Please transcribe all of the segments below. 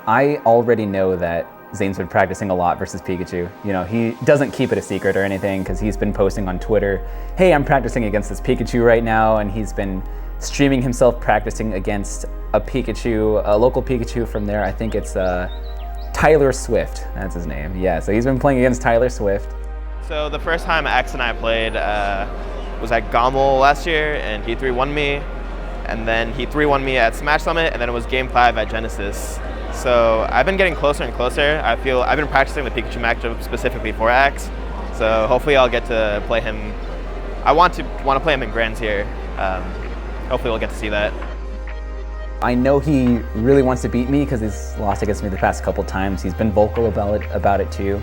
I already know that Zain's been practicing a lot versus Pikachu. You know, he doesn't keep it a secret or anything because he's been posting on Twitter, hey, I'm practicing against this Pikachu right now, and he's been streaming himself practicing against a Pikachu, a local Pikachu from there. I think it's Tyler Swift, that's his name. Yeah, so he's been playing against Tyler Swift. So the first time Axe and I played was at Gommel last year, and he 3-1 me, and then he 3-1 me at Smash Summit, and then it was Game 5 at Genesis. So I've been getting closer and closer. I've been practicing the Pikachu matchup specifically for Axe, so hopefully I'll get to play him. I want to play him in Grands here. Hopefully we'll get to see that. I know he really wants to beat me because he's lost against me the past couple times. He's been vocal about it too,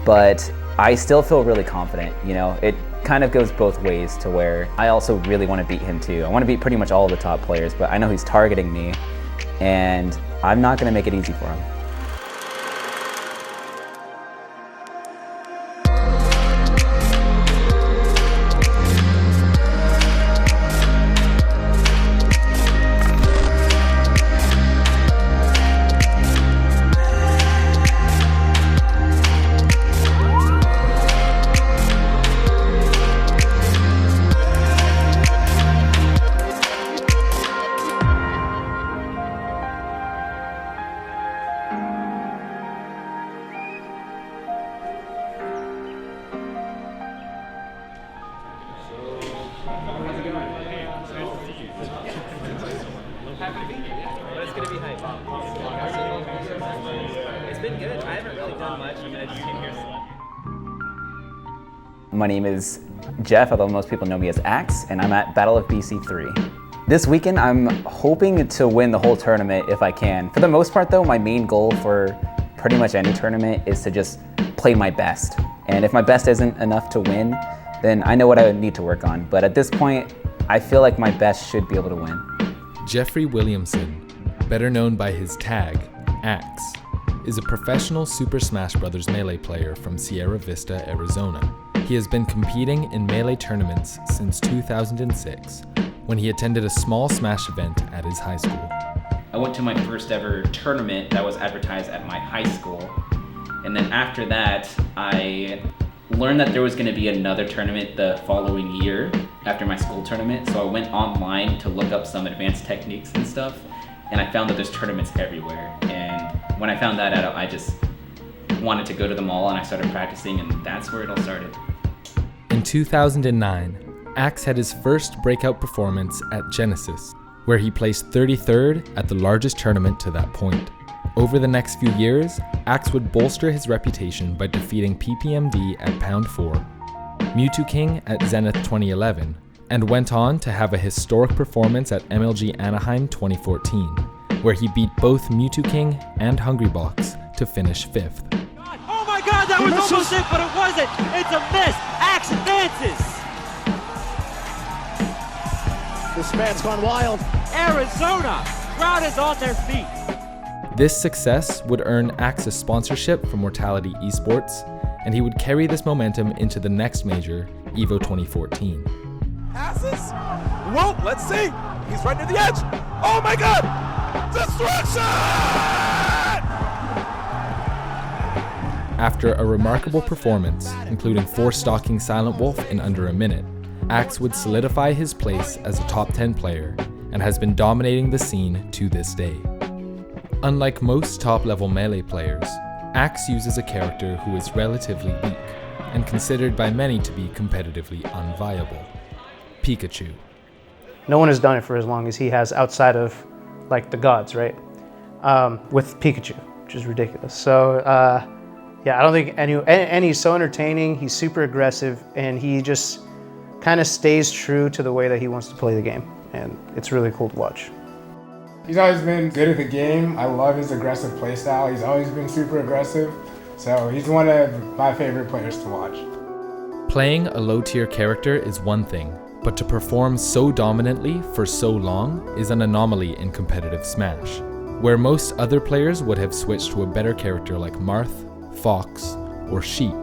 but I still feel really confident. You know, it kind of goes both ways to where I also really want to beat him too. I want to beat pretty much all of the top players, but I know he's targeting me, and I'm not going to make it easy for him. It's going to be hype. It's been good. I haven't really done much. I just came here. My name is Jeff, although most people know me as Axe, and I'm at Battle of BC 3. This weekend, I'm hoping to win the whole tournament if I can. For the most part though, my main goal for pretty much any tournament is to just play my best. And if my best isn't enough to win, then I know what I need to work on. But at this point, I feel like my best should be able to win. Jeffrey Williamson, better known by his tag, Axe, is a professional Super Smash Bros. Melee player from Sierra Vista, Arizona. He has been competing in Melee tournaments since 2006, when he attended a small Smash event at his high school. I went to my first ever tournament that was advertised at my high school. And then after that, I learned that there was going to be another tournament the following year after my school tournament. So I went online to look up some advanced techniques and stuff. And I found that there's tournaments everywhere. And when I found that out, I just wanted to go to them all, and I started practicing, and that's where it all started. In 2009, Axe had his first breakout performance at Genesis, where he placed 33rd at the largest tournament to that point. Over the next few years, Axe would bolster his reputation by defeating PPMD at Pound 4, Mewtwo King at Zenith 2011, and went on to have a historic performance at MLG Anaheim 2014, where he beat both Mewtwo King and Hungrybox to finish 5th. Oh my god, that was almost it, but it wasn't! It's a miss! Axe advances! This man's gone wild. Arizona! Crowd is on their feet. This success would earn Axe a sponsorship from Mortality Esports, and he would carry this momentum into the next major, EVO 2014. Passes? Whoa, let's see. He's right near the edge. Oh my god! Destruction! After a remarkable performance, including 4-stocking Silent Wolf in under a minute, Axe would solidify his place as a top 10 player and has been dominating the scene to this day. Unlike most top-level Melee players, Axe uses a character who is relatively weak and considered by many to be competitively unviable: Pikachu. No one has done it for as long as he has outside of like the gods, right? With Pikachu, which is ridiculous. So yeah, I don't think and he's so entertaining, he's super aggressive, and he just kind of stays true to the way that he wants to play the game. And it's really cool to watch. He's always been good at the game. I love his aggressive playstyle. He's always been super aggressive. So he's one of my favorite players to watch. Playing a low-tier character is one thing, but to perform so dominantly for so long is an anomaly in competitive Smash, where most other players would have switched to a better character like Marth, Fox, or Sheik.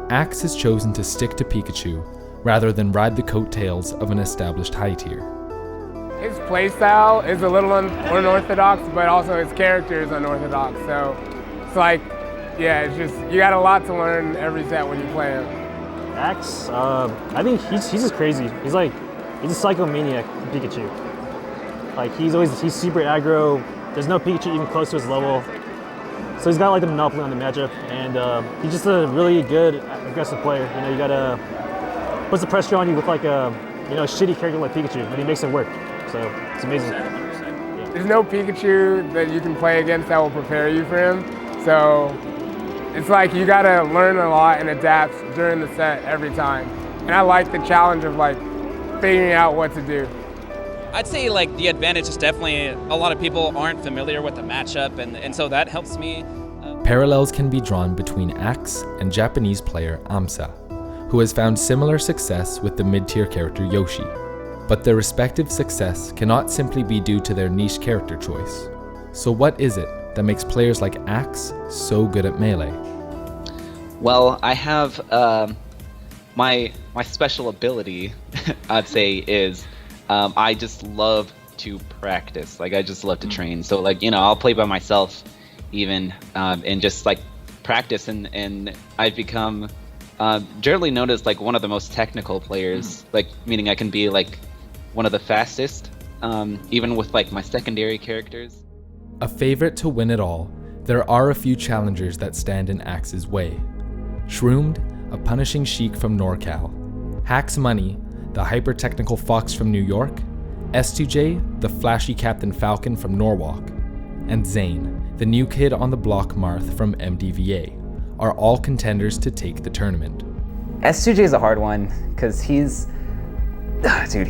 Axe has chosen to stick to Pikachu rather than ride the coattails of an established high tier. His playstyle is a little unorthodox, but also his character is unorthodox. So it's like, yeah, it's just, you got a lot to learn every set when you play him. Axe, I think he's just crazy. He's a psychomaniac Pikachu. Like he's super aggro. There's no Pikachu even close to his level. So he's got like the monopoly on the matchup, and he's just a really good aggressive player. You know, you gotta puts the pressure on you with like a shitty character like Pikachu, and he makes it work. So it's amazing. There's no Pikachu that you can play against that will prepare you for him. So it's like you gotta learn a lot and adapt during the set every time. And I like the challenge of like figuring out what to do. I'd say like the advantage is definitely a lot of people aren't familiar with the matchup, and so that helps me. Parallels can be drawn between Axe and Japanese player Amsa, who has found similar success with the mid-tier character Yoshi. But their respective success cannot simply be due to their niche character choice. So what is it that makes players like Axe so good at Melee? Well, I have my special ability, I'd say, is I just love to practice. Like I just love to train. So like, I'll play by myself even and just like practice, and I've become generally known as like one of the most technical players, like meaning I can be like one of the fastest, even with like my secondary characters. A favorite to win it all, there are a few challengers that stand in Axe's way. Shroomed, a punishing sheik from NorCal. Hacks Money, the hyper-technical fox from New York. S2J, the flashy Captain Falcon from Norwalk. And Zain, the new kid on the block Marth from MDVA, are all contenders to take the tournament. S2J is a hard one because he's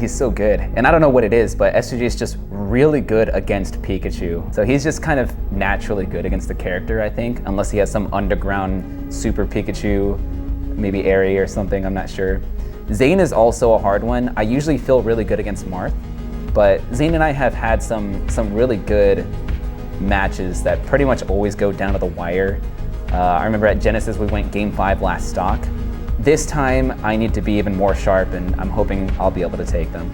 so good. And I don't know what it is, but S2J is just really good against Pikachu. So he's just kind of naturally good against the character, I think, unless he has some underground super Pikachu, maybe Airy or something, I'm not sure. Zain is also a hard one. I usually feel really good against Marth, but Zain and I have had some really good matches that pretty much always go down to the wire. I remember at Genesis we went Game 5 last stock. This time I need to be even more sharp, and I'm hoping I'll be able to take them.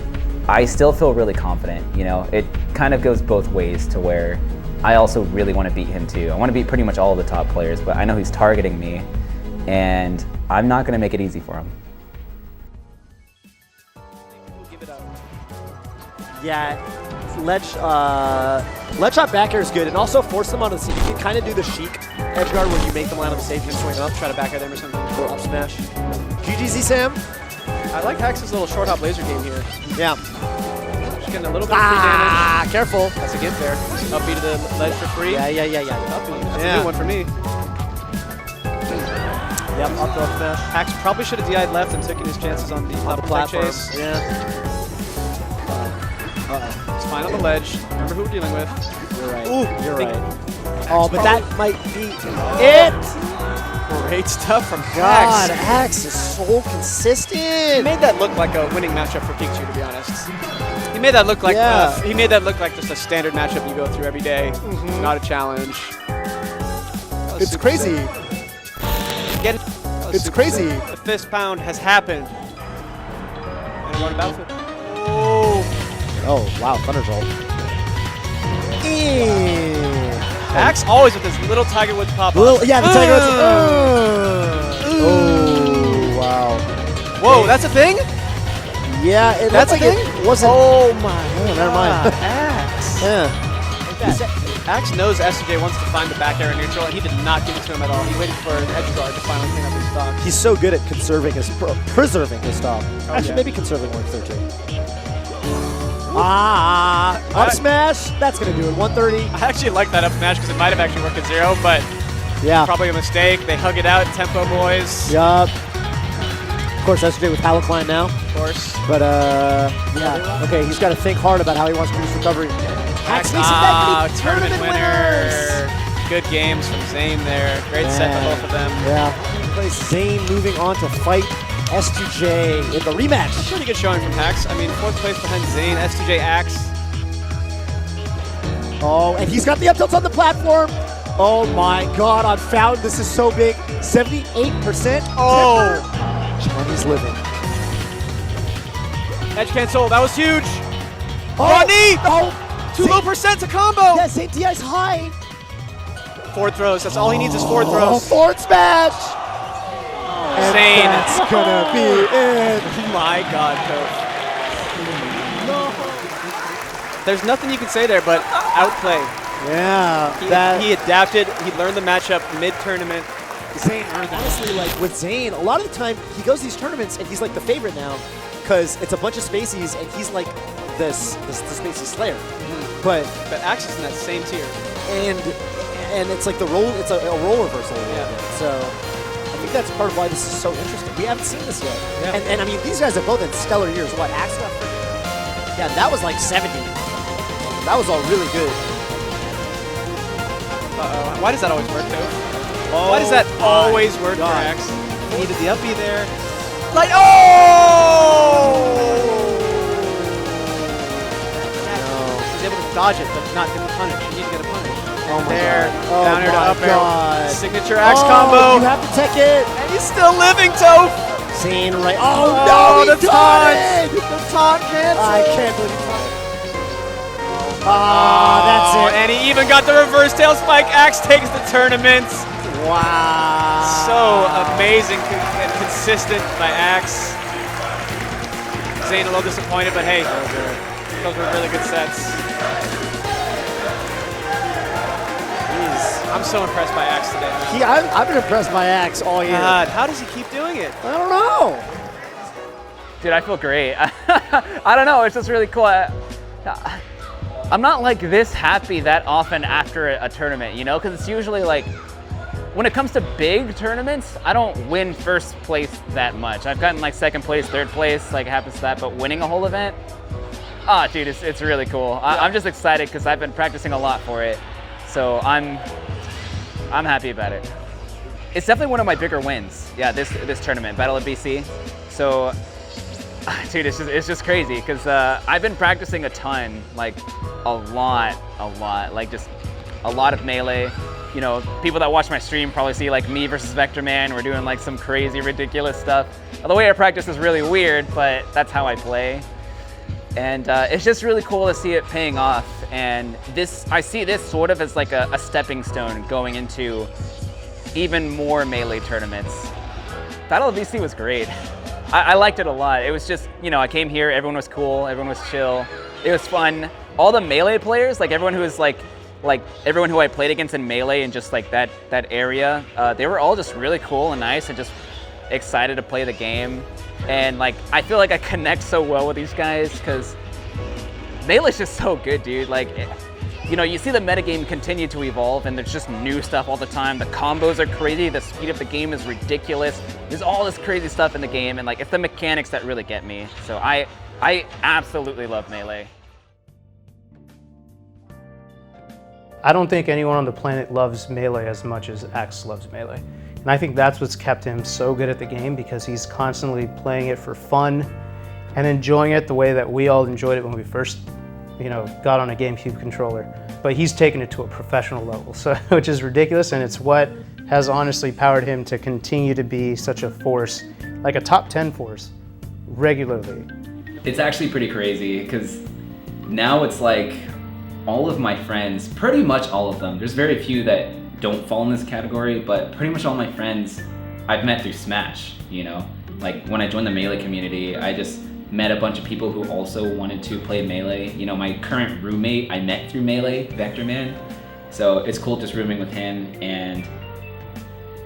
I still feel really confident, It kind of goes both ways to where I also really want to beat him too. I want to beat pretty much all of the top players, but I know he's targeting me, and I'm not going to make it easy for him. Yeah, ledge shot back air is good, and also force them onto the seat. You can kind of do the chic edge guard where you make them land on the stage and swing up, try to back air them or something, or up smash. GGZ Sam. I like Hax's little short hop laser game here. Yeah. Just getting a little bit of free damage. Careful. That's a gift there. Up B to the ledge for free. Yeah. That's a new one for me. Yep, up throw smash. Hax probably should have DI'd left and taken his chances on the platform. chase. Yeah. It's fine on the ledge. Remember who we're dealing with. You're right. Ooh, you're right. Oh, but that might be it. Great stuff from God, Hax. Hax is so consistent. He made that look like a winning matchup for Pikachu, to be honest. He made that look like just a standard matchup you go through every day, not a challenge. It's crazy. It's crazy. Sick. The fist pound has happened. And we're on Battlefield. Oh, wow, Thunder Jolt. Hax always with his little Tiger Woods pop-up. Yeah, the Tiger Woods. Oh, wow. Whoa, that's a thing? Yeah, that's a thing? It wasn't. Oh, my. Oh, never mind. Axe. Yeah. Axe knows S2J wants to find the back air neutral, and he did not give it to him at all. He waited for an edge guard to finally clean up his stock. He's so good at preserving his stock. Actually, maybe conserving works there, too. Up smash, that's gonna do it. 130. I actually like that up smash because it might have actually worked at 0, but probably a mistake. They hug it out, tempo boys. Yup. Of course, S2J with Halocline now. Of course. But yeah. Okay, he's got to think hard about how he wants to do his recovery. Tournament winner. Good games from Zain there. Great set for both of them. Yeah. Zain moving on to fight S2J in the rematch. A pretty good showing from Hax. I mean, 4th place behind Zain, S2J Axe. Oh, and he's got the up tilts on the platform. Oh my God, on Fountain, this is so big. 78%. Oh, Johnny's living. Edge cancel, that was huge. Oh, DI! Oh, too low percent to combo! Yeah, Zain DI's high. Forward throws, that's all he needs is forward throws. Forward smash! And Zain. that's gonna be it. My God, Coach. There's nothing you can say there but outplay. Yeah. He adapted, he learned the matchup mid-tournament. Zain, honestly, like with Zain, a lot of the time he goes to these tournaments and he's like the favorite now because it's a bunch of Spaceys and he's like the Spacey Slayer. But Axe is in that same tier. And it's like it's a role reversal a little bit. So I think that's part of why this is so interesting. We haven't seen this yet. Yeah. And I mean, these guys have both had stellar years. What, Axe got yeah, that was like 70. That was all really good. Uh-oh. Why does that always work, though? Why does that always work for Axe? He needed the uppie there. Like, oh! He's able to dodge it, but not get a punish. You need to get a punish. Oh my there, God. down here to up air. Signature Axe You combo. have to tech it. And he's still living, Toph. Zain right. Oh no, the taunt. The taunt canceled. I can't believe he taunt. That's it. And he even got the reverse tail spike. Axe takes the tournament. Wow. So amazing and consistent by Axe. Zain a little disappointed, but hey, those were really good sets. I'm so impressed by Axe today. I've been impressed by Axe all year. God, how does he keep doing it? I don't know. Dude, I feel great. I don't know, it's just really cool. I'm not like this happy that often after a tournament, you know? Because it's usually like, when it comes to big tournaments, I don't win first place that much. I've gotten like second place, third place, like it happens to that, but winning a whole event, dude, it's really cool. I'm just excited because I've been practicing a lot for it. So I'm happy about it. It's definitely one of my bigger wins. Yeah, this tournament, Battle of BC. So, dude, it's just crazy because I've been practicing a ton, like a lot, like just a lot of melee. You know, people that watch my stream probably see like me versus Vector Man. We're doing like some crazy, ridiculous stuff. The way I practice is really weird, but that's how I play. And it's just really cool to see it paying off. And I see this sort of as like a stepping stone going into even more melee tournaments. Battle of BC was great. I liked it a lot. It was just, you know, I came here, everyone was cool, everyone was chill. It was fun. All the melee players, like everyone who was like everyone who I played against in melee and just like that area, they were all just really cool and nice and just excited to play the game. And like, I feel like I connect so well with these guys because Melee's just so good, dude. Like, you know, you see the metagame continue to evolve and there's just new stuff all the time. The combos are crazy, the speed of the game is ridiculous. There's all this crazy stuff in the game and like, it's the mechanics that really get me. So I absolutely love Melee. I don't think anyone on the planet loves Melee as much as Axe loves Melee. And I think that's what's kept him so good at the game because he's constantly playing it for fun and enjoying it the way that we all enjoyed it when we first, you know, got on a GameCube controller. But he's taken it to a professional level, so which is ridiculous, and it's what has honestly powered him to continue to be such a force, like a top 10 force, regularly. It's actually pretty crazy because now it's like all of my friends, pretty much all of them, there's very few that don't fall in this category, but pretty much all my friends I've met through Smash, you know? Like when I joined the Melee community, I just met a bunch of people who also wanted to play Melee. You know, my current roommate I met through Melee, Vector Man. So it's cool just rooming with him, and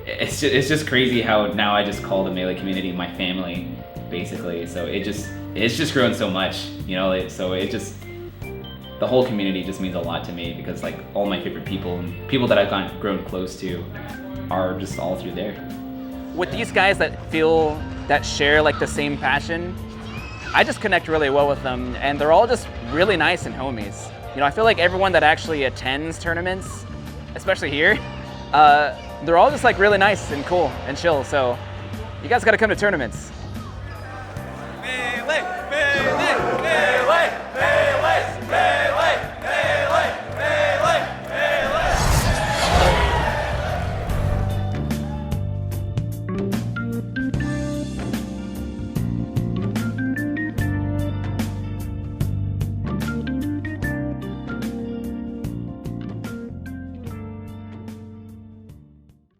it's just crazy how now I just call the Melee community my family, basically. So it's just grown so much, you know? The whole community just means a lot to me because like all my favorite people and people that I've grown close to are just all through there. With these guys that share like the same passion, I just connect really well with them and they're all just really nice and homies. You know, I feel like everyone that actually attends tournaments, especially here, they're all just like really nice and cool and chill. So you guys gotta come to tournaments.